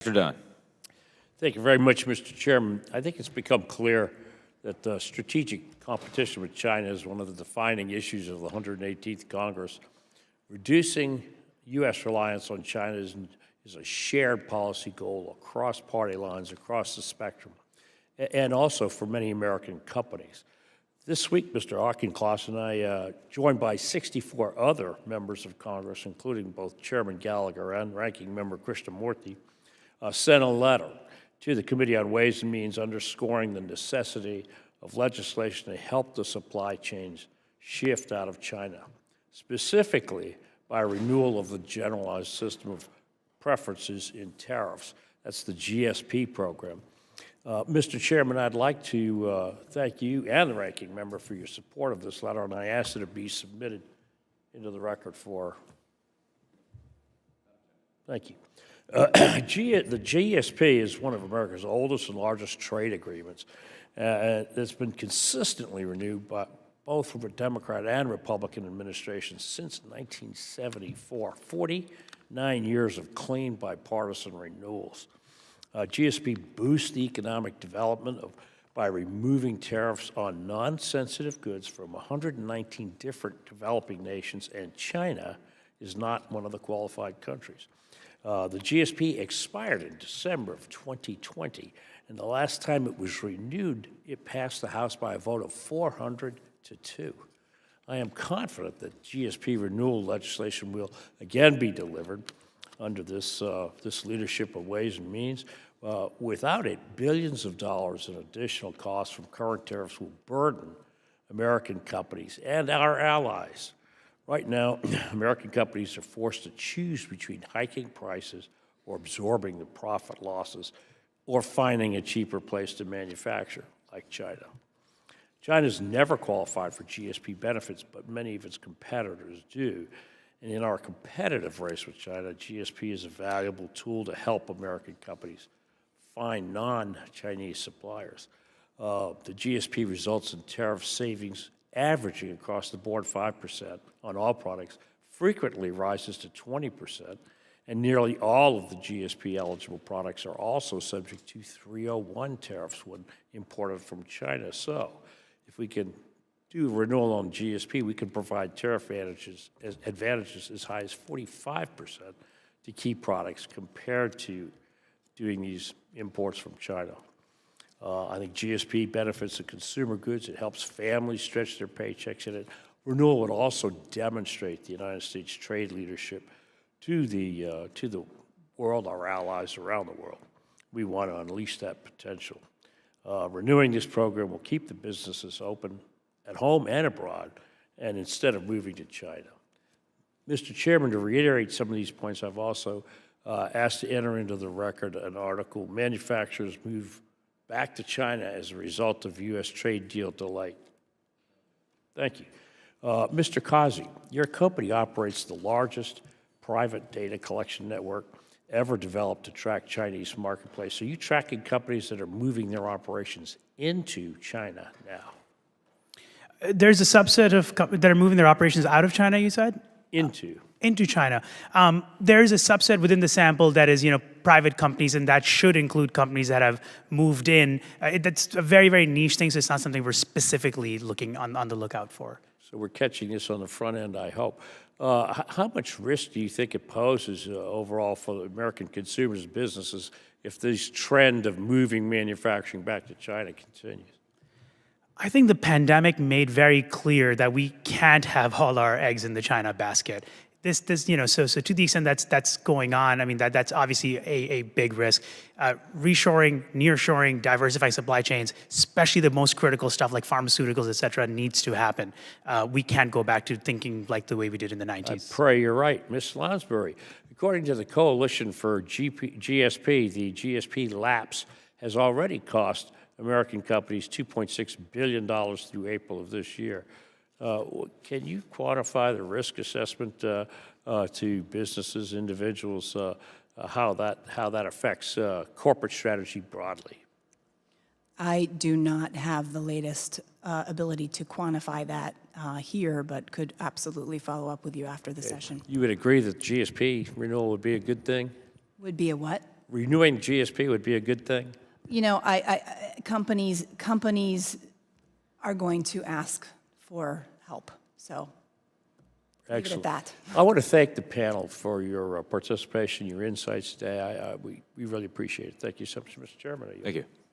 Mr. Dunn. Thank you very much, Mr. Chairman. I think it's become clear that strategic competition with China is one of the defining issues of the 118th Congress. Reducing U.S. reliance on China is a shared policy goal across party lines, across the spectrum, and also for many American companies. This week, Mr. Auchincloss and I, joined by 64 other members of Congress, including both Chairman Gallagher and Ranking Member Krishnamurti, sent a letter to the Committee on Ways and Means underscoring the necessity of legislation to help the supply chains shift out of China, specifically by renewal of the Generalized System of Preferences in Tariffs. That's the GSP program. Mr. Chairman, I'd like to thank you and the Ranking Member for your support of this letter, and I ask that it be submitted into the record for. Thank you. The GSP is one of America's oldest and largest trade agreements. It's been consistently renewed by both from a Democrat and Republican administrations since 1974, 49 years of clean bipartisan renewals. GSP boosts the economic development by removing tariffs on non-sensitive goods from 119 different developing nations, and China is not one of the qualified countries. The GSP expired in December of 2020, and the last time it was renewed, it passed the House by a vote of 400-2. I am confident that GSP renewal legislation will again be delivered under this leadership of Ways and Means. Without it, billions of dollars in additional costs from current tariffs will burden American companies and our allies. Right now, American companies are forced to choose between hiking prices or absorbing the profit losses or finding a cheaper place to manufacture, like China. China's never qualified for GSP benefits, but many of its competitors do. And in our competitive race with China, GSP is a valuable tool to help American companies find non-Chinese suppliers. The GSP results in tariff savings averaging across the board 5% on all products, frequently rises to 20%, and nearly all of the GSP-eligible products are also subject to 301 tariffs when imported from China. So if we can do renewal on GSP, we can provide tariff advantages as high as 45% to key products compared to doing these imports from China. I think GSP benefits the consumer goods. It helps families stretch their paychecks in it. Renewal would also demonstrate the United States trade leadership to the world, our allies around the world. We want to unleash that potential. Renewing this program will keep the businesses open at home and abroad, and instead of moving to China. Mr. Chairman, to reiterate some of these points, I've also asked to enter into the record an article, Manufacturers Move Back to China as a Result of U.S. Trade Deal Delay. Thank you. Mr. Kazi, your company operates the largest private data collection network ever developed to track Chinese marketplace. Are you tracking companies that are moving their operations into China now? There's a subset of that are moving their operations out of China, you said? Into China. There's a subset within the sample that is, private companies, and that should include companies that have moved in. That's a very, very niche thing, so it's not something we're specifically looking on the lookout for. So we're catching this on the front end, I hope. How much risk do you think it poses overall for the American consumers and businesses if this trend of moving manufacturing back to China continues? I think the pandemic made very clear that we can't have all our eggs in the China basket. So to the extent that's going on, I mean, that's obviously a big risk. Reshoring, nearshoring, diversifying supply chains, especially the most critical stuff like pharmaceuticals, et cetera, needs to happen. We can't go back to thinking like the way we did in the 90s. I pray you're right. Ms. Lonsbury, according to the Coalition for GSP, the GSP lapse has already cost American companies $2.6 billion through April of this year. Can you quantify the risk assessment to businesses, individuals, how that affects corporate strategy broadly? I do not have the latest ability to quantify that here, but could absolutely follow up with you after the session. You would agree that GSP renewal would be a good thing? Would be a what? renewing GSP would be a good thing? You know, companies are going to ask for help, so leave it at Excellent. that. I want to thank the panel for your participation, your insights today. We really appreciate it. Thank you so much, Mr. Chairman. Thank you.